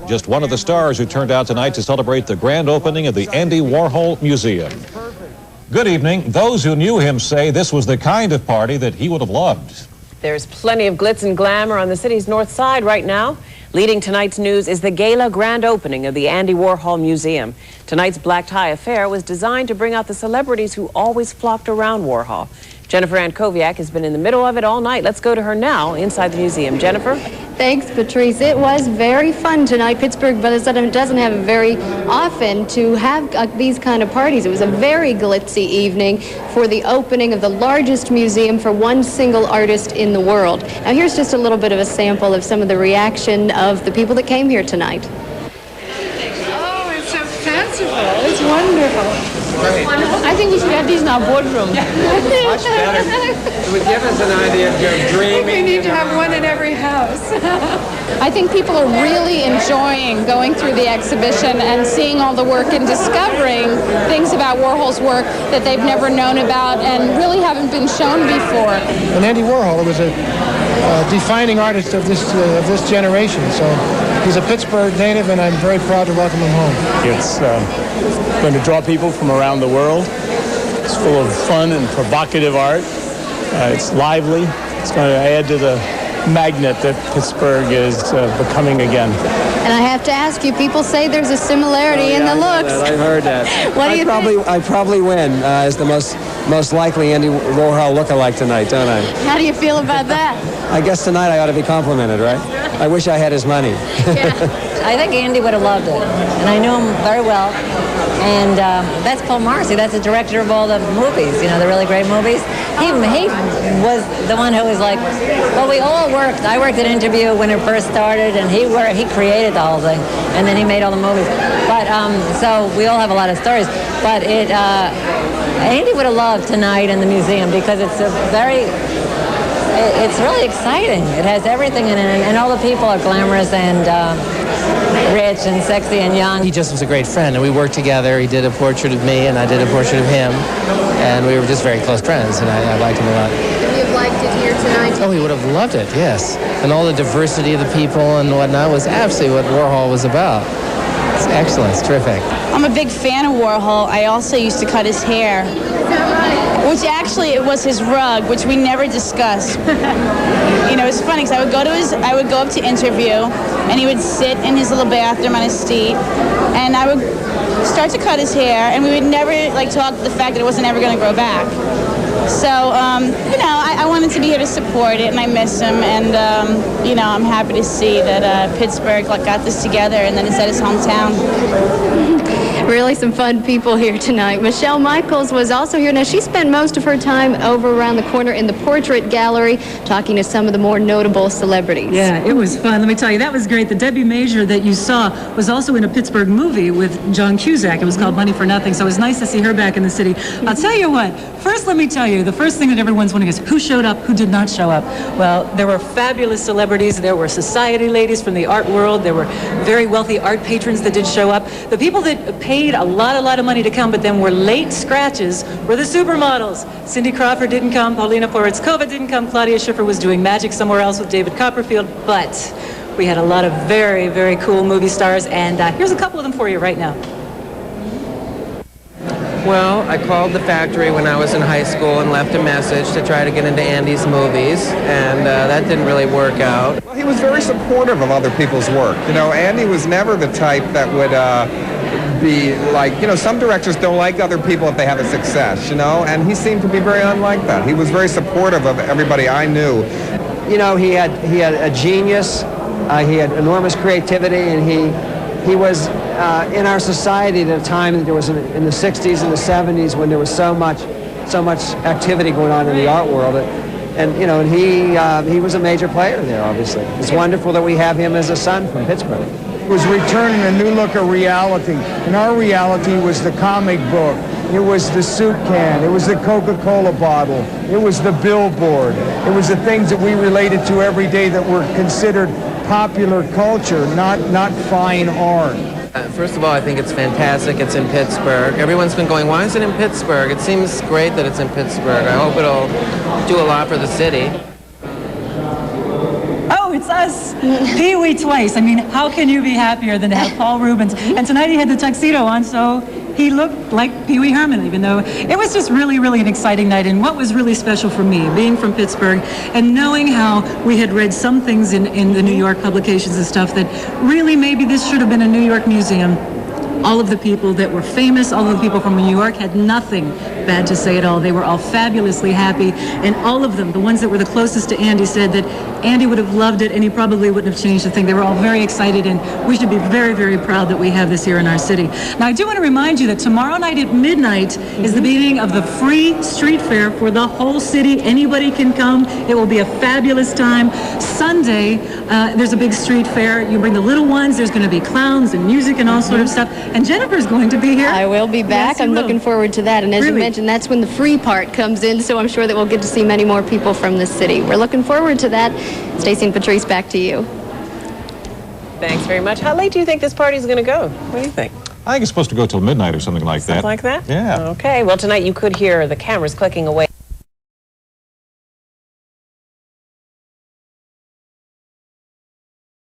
Just one of the stars who turned out tonight to celebrate the grand opening of the Andy Warhol Museum. Good evening. Those who knew him say this was the kind of party that he would have loved. There's plenty of glitz and glamour on the city's north side right now. Leading tonight's news is the gala grand opening of the Andy Warhol Museum. Tonight's black tie affair was designed to bring out the celebrities who always flocked around Warhol. Jennifer Antkowiak has been in the middle of it all night. Let's go to her now inside the museum. Jennifer? Thanks, Patrice. It was very fun tonight. Pittsburgh doesn't have it very often to have these kind of parties. It was a very glitzy evening for the opening of the largest museum for one single artist in the world. Now here's just a little bit of a sample of some of the reaction of the people that came here tonight. Oh, it's so fanciful. It's wonderful. Great. I think we should have these in our boardroom. Much better. It would give us an idea of your dreaming. We need to have one in every house. I think people are really enjoying going through the exhibition and seeing all the work and discovering things about Warhol's work that they've never known about and really haven't been shown before. And Andy Warhol was a defining artist of this generation. So he's a Pittsburgh native, and I'm very proud to welcome him home. It's going to draw people from around the world. It's full of fun and provocative art. It's lively. It's going to add to the magnet that Pittsburgh is becoming again. And I have to ask you, people say there's a similarity in the looks. I've heard that. What do you think? I probably win as the most likely Andy Warhol lookalike tonight, don't I? How do you feel about that? I guess tonight I ought to be complimented, right? I wish I had his money. Yeah. I think Andy would have loved it, and I knew him very well. And that's Paul Marcy. That's the director of all the movies, you know, the really great movies. He was the one who was like, well, we all worked. I worked at Interview when it first started, and he created the whole thing, and then he made all the movies. But so we all have a lot of stories. But Andy would have loved tonight in the museum because it's it's really exciting. It has everything in it, and all the people are glamorous and rich and sexy and young. He just was a great friend, and we worked together. He did a portrait of me, and I did a portrait of him, and we were just very close friends, and I liked him a lot. Would you have liked it here tonight? Oh, he would have loved it, yes. And all the diversity of the people and whatnot was absolutely what Warhol was about. It's excellent. It's terrific. I'm a big fan of Warhol. I also used to cut his hair. Which actually it was his rug, which we never discussed. You know, it's funny because I would go up to Interview, and he would sit in his little bathroom on his seat, and I would start to cut his hair, and we would never talk the fact that it wasn't ever going to grow back. So, you know, I wanted to be here to support it, and I miss him, and you know, I'm happy to see that Pittsburgh got this together, and then it's at his hometown. Really some fun people here tonight. Michelle Michaels was also here. Now, she spent most of her time over around the corner in the portrait gallery talking to some of the more notable celebrities. Yeah, it was fun. Let me tell you, that was great. The Debi Mazar that you saw was also in a Pittsburgh movie with John Cusack. It was called Money for Nothing, so it was nice to see her back in the city. I'll tell you what, first let me tell you, the first thing that everyone's wondering is who showed up, who did not show up. Well, there were fabulous celebrities. There were society ladies from the art world. There were very wealthy art patrons that did show up. The people that paid a lot of money to come, but then were late scratches, were the supermodels. Cindy Crawford didn't come, Paulina Porizkova didn't come, Claudia Schiffer was doing magic somewhere else with David Copperfield, but we had a lot of very, very cool movie stars, and here's a couple of them for you right now. Well, I called the factory when I was in high school and left a message to try to get into Andy's movies, and that didn't really work out. Well, he was very supportive of other people's work. You know, Andy was never the type that would be like, you know, some directors don't like other people if they have a success, you know, and he seemed to be very unlike that. He was very supportive of everybody I knew. You know, he had a genius, he had enormous creativity, and he was in our society at a time that there was in the 60s and the 70s when there was so much activity going on in the art world, and you know, and he was a major player there. Obviously, it's wonderful that we have him as a son from Pittsburgh. It was returning a new look of reality, and our reality was the comic book. It was the soup can. It was the Coca-Cola bottle. It was the billboard. It was the things that we related to every day that were considered popular culture, not fine art. First of all, I think it's fantastic it's in Pittsburgh. Everyone's been going, why is it in Pittsburgh? It seems great that it's in Pittsburgh. I hope it'll do a lot for the city. Oh, it's us. Pee-wee twice. I mean, how can you be happier than to have Paul Rubens? And tonight he had the tuxedo on, so he looked like Wee Herman, even though it was just really, really an exciting night. And what was really special for me, being from Pittsburgh and knowing how we had read some things in the New York publications and stuff that really maybe this should have been a New York museum. All of the people that were famous, all of the people from New York had nothing bad to say at all. They were all fabulously happy, and all of them, the ones that were the closest to Andy, said that Andy would have loved it and he probably wouldn't have changed a thing. They were all very excited, and we should be very, very proud that we have this here in our city. Now, I do want to remind you that tomorrow night at midnight is the beginning of the free street fair for the whole city. Anybody can come. It will be a fabulous time. Sunday, there's a big street fair. You bring the little ones. There's going to be clowns and music and all sort of stuff. And Jennifer's going to be here. I will be back. Yes, I'm looking forward to that. And as you mentioned, that's when the free part comes in, so I'm sure that we'll get to see many more people from the city. We're looking forward to that. Stacey and Patrice, back to you. Thanks very much. How late do you think this party's going to go? What do you think? I think it's supposed to go till midnight or something like that. Something like that? Yeah. Okay. Well, tonight you could hear the cameras clicking away.